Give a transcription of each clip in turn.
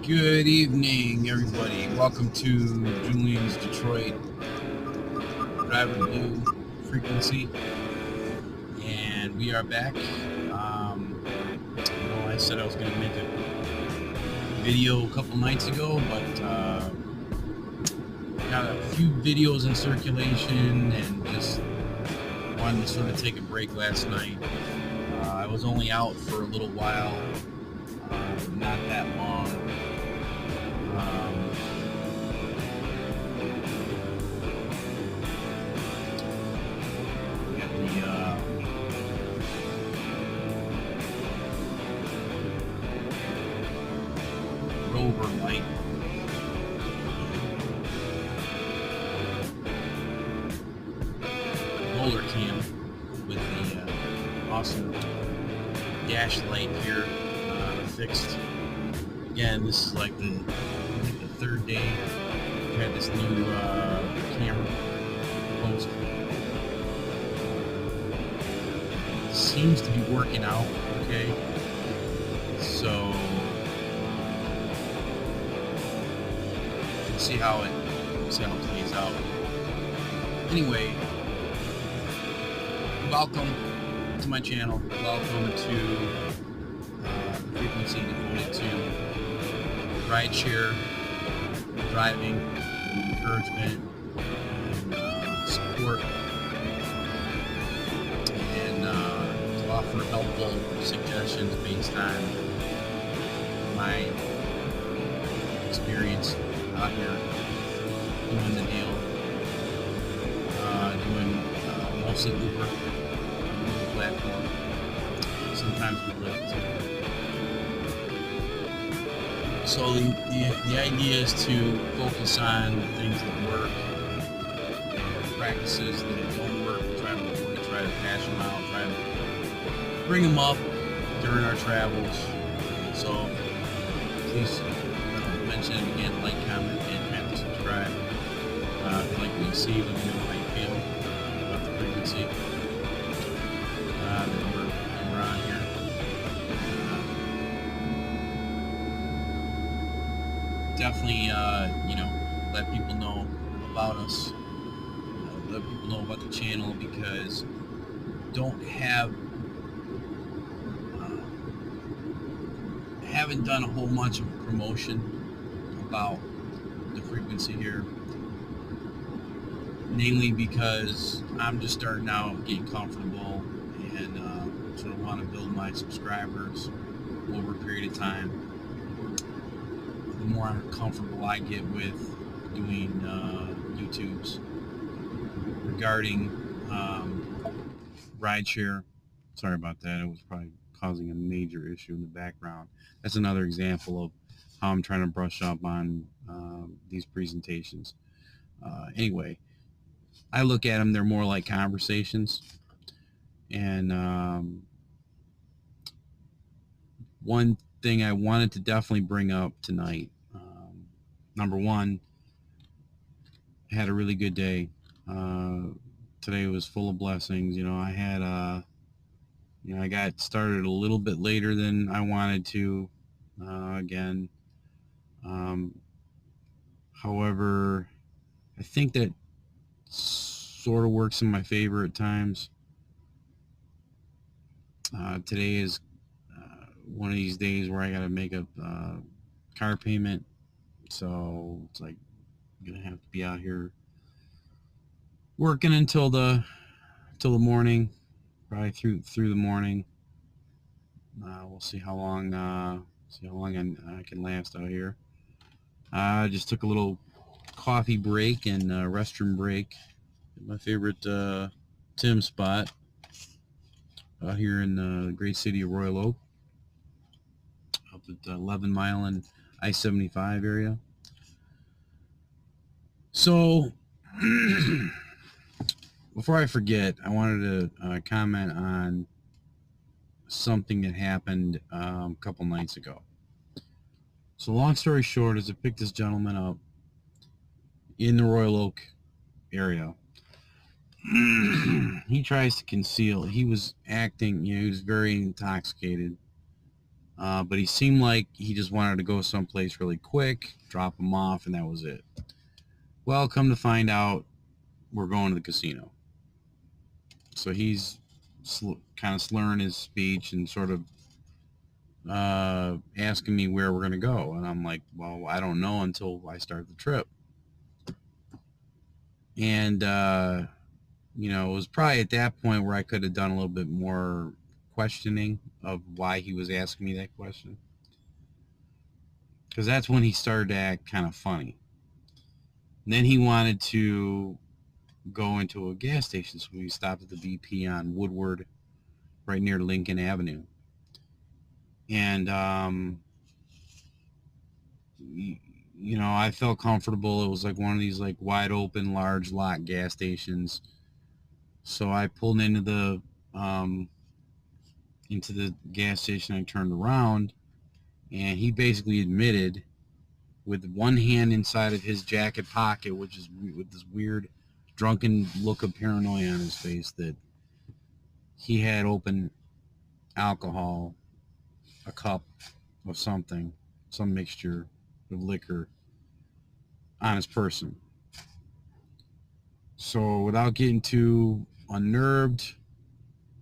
Good evening, everybody. Welcome to Julian's Detroit Driver Blue Frequency, and we are back. I said I was going to make a video a couple nights ago, but got a few videos in circulation and just wanted to sort of take a break last night. I was only out for a little while, not that long. Rover light. Roller cam with the awesome dash light here fixed. Again, this is like the third day we had this new camera post. Seems to be working out okay. So we'll see how it plays out. Anyway, welcome to my channel. Welcome to the frequency devoted to rideshare, driving, encouragement, and support, and to offer helpful suggestions based on my experience out here doing the deal, doing mostly Uber platform, sometimes with Lyft. So the idea is to focus on things that work, practices that don't work, try to hash them out, try to bring them up during our travels. So please mention it again, like, comment, and hit the subscribe. If you like what you see, let me know how you feel about the frequency that we're on here. Definitely, let people know about us. Let people know about the channel, because haven't done a whole bunch of promotion about the frequency here, namely because I'm just starting out, getting comfortable, and sort of want to build my subscribers over a period of time. The more comfortable I get with doing YouTubes regarding rideshare. Sorry about that. It was probably causing a major issue in the background. That's another example of how I'm trying to brush up on these presentations. Anyway, I look at them, they're more like conversations. And one thing I wanted to definitely bring up tonight, number one, I had a really good day. Today was full of blessings. I had I got started a little bit later than I wanted to, again. However, I think that sort of works in my favor at times. Today is one of these days where I got to make a car payment, so it's like I'm gonna have to be out here working until the morning, probably through the morning. We'll see how long I can last out here. I just took a little coffee break and restroom break at my favorite Tim spot out here in the great city of Royal Oak, up at 11 Mile and I-75 area. So before I forget, I wanted to comment on something that happened a couple nights ago. So long story short is I picked this gentleman up in the Royal Oak area. He tries to conceal. He was acting, he was very intoxicated. But he seemed like he just wanted to go someplace really quick, drop him off, and that was it. Well, come to find out, we're going to the casino. So he's kind of slurring his speech and sort of asking me where we're going to go. And I'm like, well, I don't know until I start the trip. And, you know, it was probably at that point where I could have done a little bit more questioning of why he was asking me that question. Because that's when he started to act kind of funny. And then he wanted to go into a gas station. So we stopped at the BP on Woodward, right near Lincoln Avenue. And, you know, I felt comfortable. It was like one of these like wide open, large lot gas stations. So I pulled into the gas station. I turned around, and he basically admitted, with one hand inside of his jacket pocket, which is with this weird drunken look of paranoia on his face, that he had open alcohol, a cup of something, some mixture of liquor, on his person. So without getting too unnerved,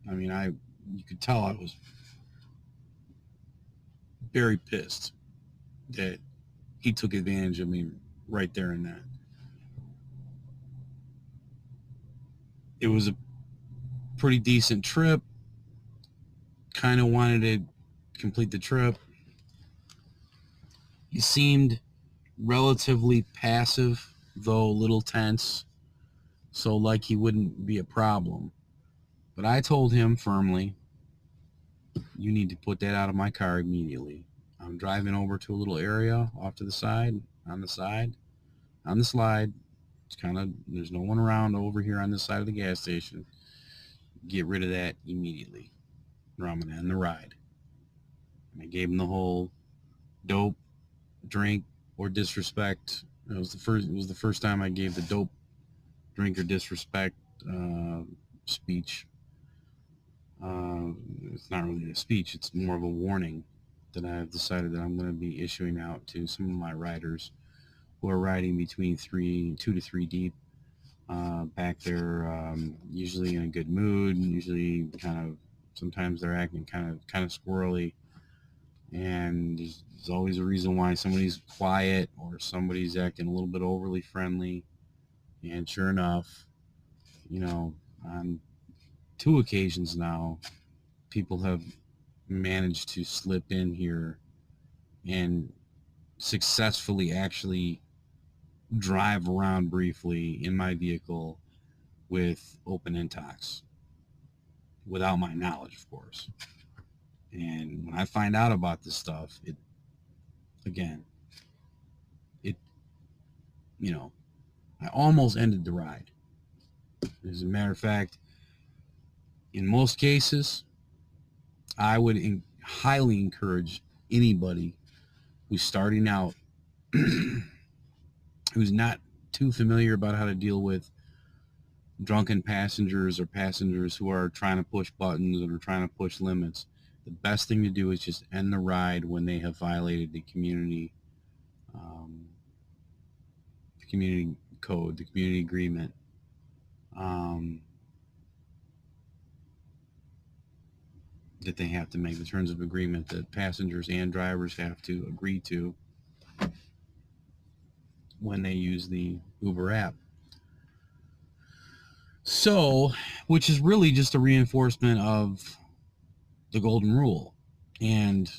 I mean, you could tell I was very pissed that he took advantage of me right there and then. It was a pretty decent trip. Kind of wanted to complete the trip. He seemed relatively passive, though a little tense, so like he wouldn't be a problem. But I told him firmly, you need to put that out of my car immediately. I'm driving over to a little area off to the side, on the slide. It's kind of, there's no one around over here on this side of the gas station. Get rid of that immediately, or I'm going to end the ride. And I gave him the whole dope, drink, or disrespect. It was the first time I gave the dope, drink, or disrespect speech. It's not really a speech, it's more of a warning that I've decided that I'm going to be issuing out to some of my riders who are riding between 2 to 3 deep back there, usually in a good mood, usually kind of, sometimes they're acting kind of squirrely, and there's always a reason why somebody's quiet or somebody's acting a little bit overly friendly. And sure enough, you know, on 2 occasions now, people have managed to slip in here and successfully actually drive around briefly in my vehicle with open intox, without my knowledge, of course. And when I find out about this stuff, it, you know, I almost ended the ride. As a matter of fact, in most cases, I would highly encourage anybody who's starting out, who's not too familiar about how to deal with drunken passengers or passengers who are trying to push buttons or trying to push limits. The best thing to do is just end the ride when they have violated the community code, the community agreement. That they have to make, the terms of agreement that passengers and drivers have to agree to when they use the Uber app. So, which is really just a reinforcement of the golden rule, and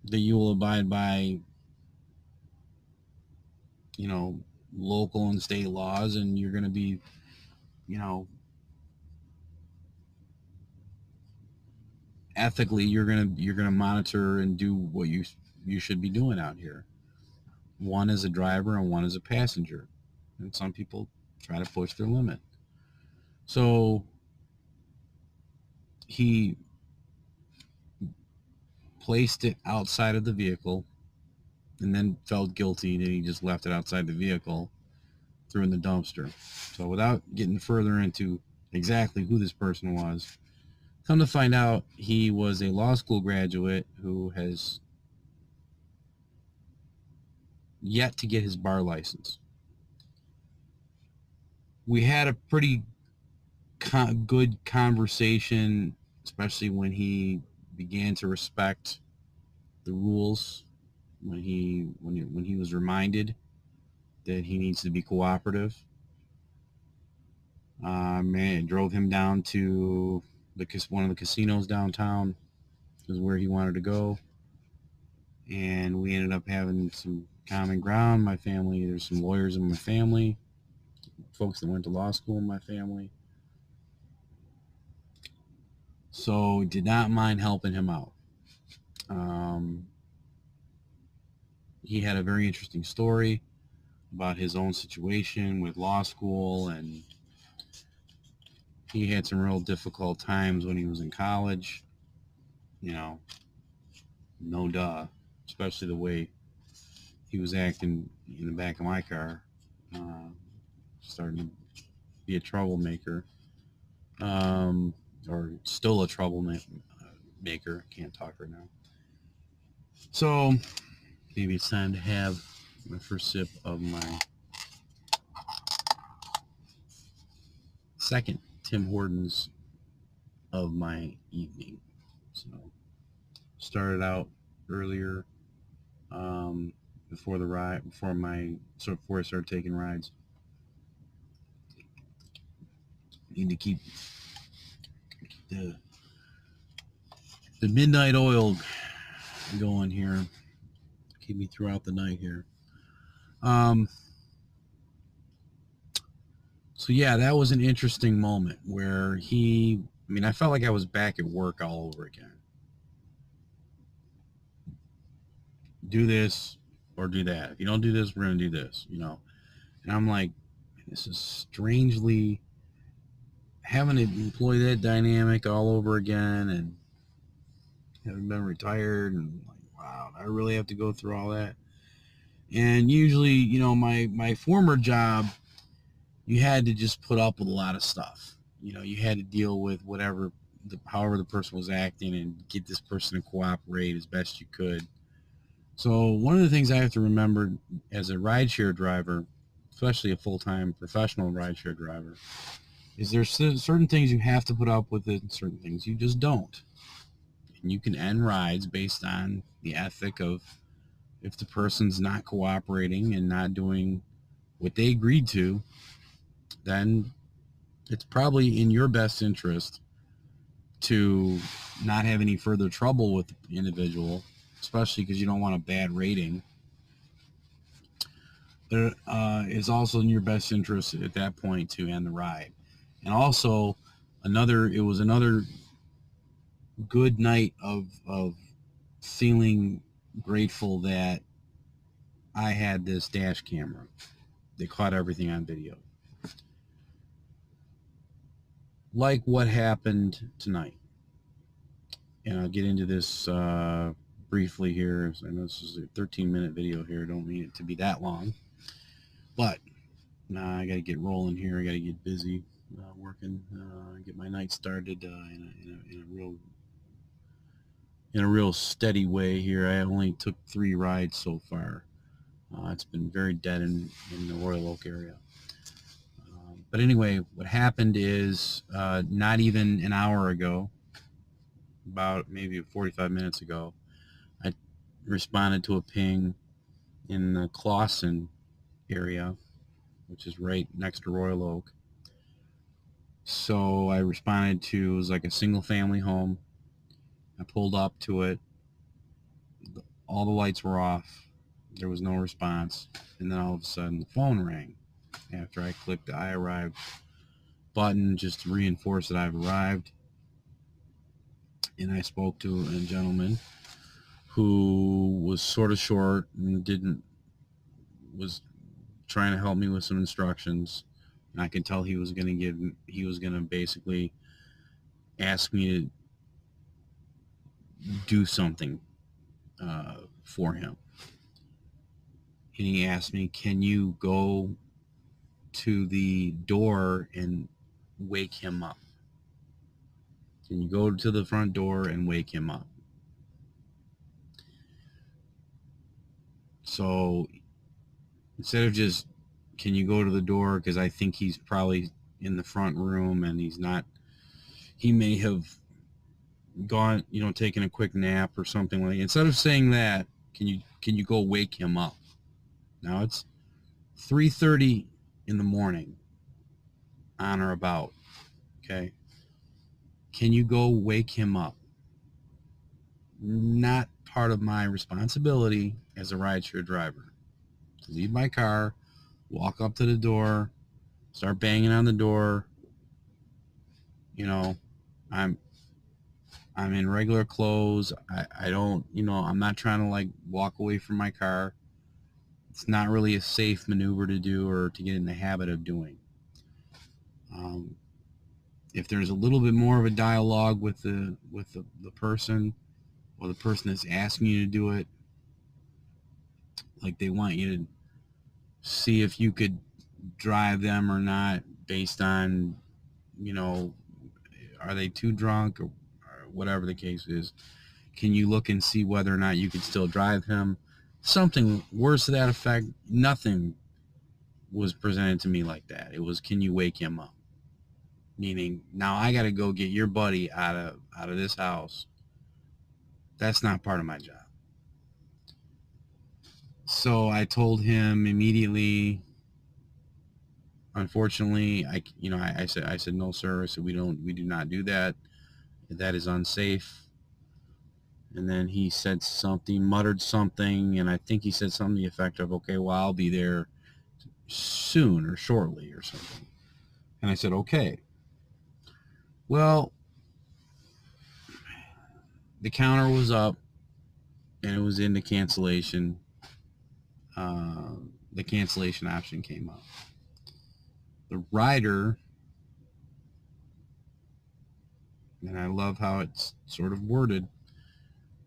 that you will abide by, you know, local and state laws, and you're going to be, you know, ethically, you're going to monitor and do what you should be doing out here. One as a driver and one as a passenger. And some people try to push their limit. So he placed it outside of the vehicle and then felt guilty that he just left it outside the vehicle, threw in the dumpster. So without getting further into exactly who this person was, Come to find out, he was a law school graduate who has yet to get his bar license. We had a pretty good conversation, especially when he began to respect the rules, when he was reminded that he needs to be cooperative. Man, drove him down to one of the casinos downtown, is where he wanted to go, and we ended up having some common ground. My family, there's some lawyers in my family, folks that went to law school in my family, so did not mind helping him out. He had a very interesting story about his own situation with law school, and he had some real difficult times when he was in college. You know, no duh, especially the way he was acting in the back of my car, starting to be a troublemaker, or still a troublemaker. Can't talk right now. So maybe it's time to have my first sip of my second Tim Hortons of my evening. So started out earlier, before I started taking rides. Need to keep the midnight oil going here. Keep me throughout the night here. So yeah, that was an interesting moment where I felt like I was back at work all over again. Do this or do that. If you don't do this, we're going to do this, And I'm like, this is strangely having to employ that dynamic all over again, and having been retired, and like, wow, I really have to go through all that. And usually, my former job, you had to just put up with a lot of stuff. You had to deal with however the person was acting, and get this person to cooperate as best you could. So one of the things I have to remember as a rideshare driver, especially a full-time professional rideshare driver, is there's certain things you have to put up with it, and certain things you just don't. And you can end rides based on the ethic of, if the person's not cooperating and not doing what they agreed to, then it's probably in your best interest to not have any further trouble with the individual, especially because you don't want a bad rating. But it's also in your best interest at that point to end the ride. And also, it was another good night of feeling grateful that I had this dash camera that caught everything on video. Like what happened tonight. And I'll get into this briefly here. I know this is a 13-minute video here. Don't mean it to be that long. But I got to get rolling here. I got to get busy working, get my night started in a real steady way here. I only took 3 rides so far. It's been very dead in the Royal Oak area. But anyway, what happened is not even an hour ago, about maybe 45 minutes ago, I responded to a ping in the Clawson area, which is right next to Royal Oak. So I responded to, it was like a single family home. I pulled up to it. All the lights were off. There was no response. And then all of a sudden the phone rang after I clicked the I arrived button just to reinforce that I've arrived. And I spoke to a gentleman who was sort of short and was trying to help me with some instructions. And I could tell he was going to basically ask me to do something for him. And he asked me, can you go to the door and wake him up? Can you go to the front door and wake him up? So instead of just, can you go to the door, because I think he's probably in the front room and he's not, he may have gone, taken a quick nap or something like that. Instead of saying that, can you go wake him up? Now it's 3:30 in the morning, on or about. Okay. Can you go wake him up? Not part of my responsibility as a rideshare driver to leave my car, walk up to the door, start banging on the door. I'm in regular clothes. I don't, I'm not trying to like walk away from my car. It's not really a safe maneuver to do or to get in the habit of doing. If there's a little bit more of a dialogue with the person, or the person that's asking you to do it, like they want you to see if you could drive them or not based on, are they too drunk, or whatever the case is. Can you look and see whether or not you could still drive him? Something worse to that effect. Nothing was presented to me like that. It was, can you wake him up? Meaning, now I got to go get your buddy out of this house. That's not part of my job. So I told him immediately, unfortunately, I said, no, sir. I said, we do not do that. That is unsafe. And then he said something, muttered something, and I think he said something to the effect of, okay, well, I'll be there soon or shortly or something. And I said, okay. Well, the counter was up and it was into cancellation. The cancellation option came up. The rider, and I love how it's sort of worded,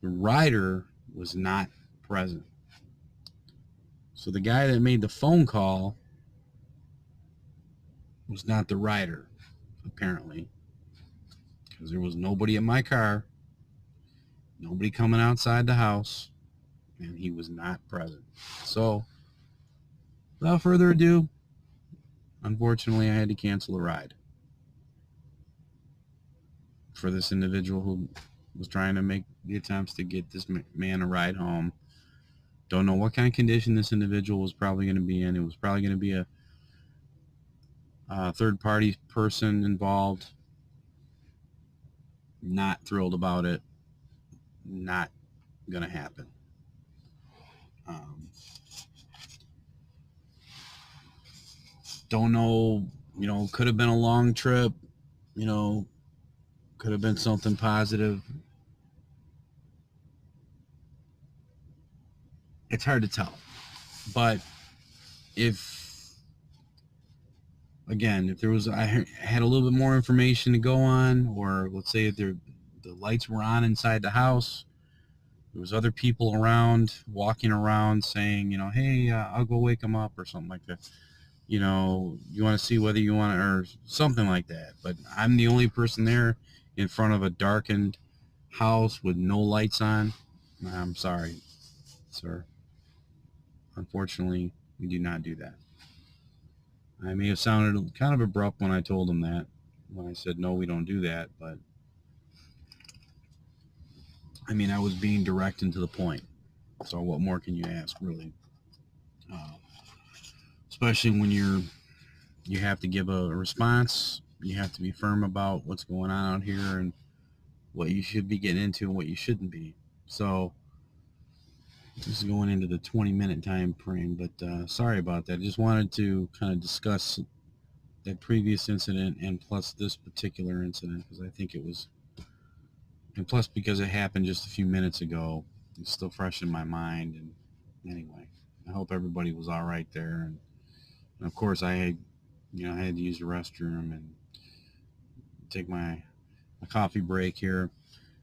the rider was not present. So the guy that made the phone call was not the rider, apparently, because there was nobody in my car, nobody coming outside the house, and he was not present. So without further ado, unfortunately, I had to cancel a ride for this individual who was trying to make the attempts to get this man a ride home. Don't know what kind of condition this individual was probably going to be in. It was probably going to be a third-party person involved. Not thrilled about it. Not going to happen. Don't know, could have been a long trip, could have been something positive. It's hard to tell. But if there was, I had a little bit more information to go on, or let's say if the lights were on inside the house, there was other people around, walking around saying, hey, I'll go wake them up or something like that. You want to see whether you want to, or something like that. But I'm the only person there in front of a darkened house with no lights on. I'm sorry, sir. Unfortunately, we do not do that. I may have sounded kind of abrupt when I told him that, when I said, no, we don't do that. But I mean, I was being direct and to the point. So what more can you ask, really? Especially when you have to give a response. You have to be firm about what's going on out here and what you should be getting into and what you shouldn't be. So this is going into the 20-minute time frame, but sorry about that. I just wanted to kind of discuss that previous incident and plus this particular incident, because I think it was, and plus because it happened just a few minutes ago, it's still fresh in my mind. And anyway, I hope everybody was all right there. And of course, I had to use the restroom and take my coffee break here.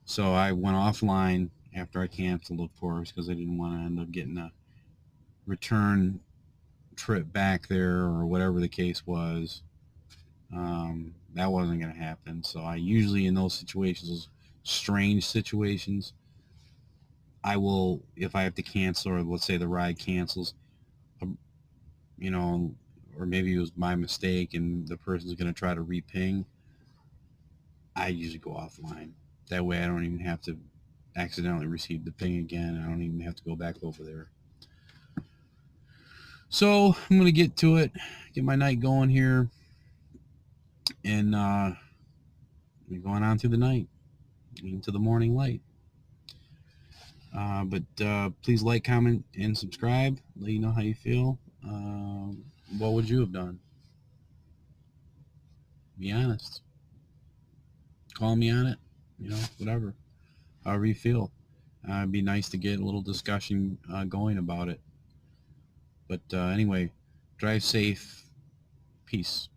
So I went offline after I canceled, of course, because I didn't want to end up getting a return trip back there or whatever the case was. that wasn't going to happen. So I usually, in those situations, those strange situations, I will, if I have to cancel, or let's say the ride cancels, you know, or maybe it was my mistake and the person's going to try to reping, I usually go offline. That way I don't even have to accidentally receive the ping again. I don't even have to go back over there. So I'm going to get to it, get my night going here, and we're going on through the night into the morning light. But please like, comment, and subscribe. Let you know how you feel. What would you have done? Be honest. Call me on it. You know, whatever. However you feel. It'd be nice to get a little discussion going about it. But anyway, drive safe. Peace.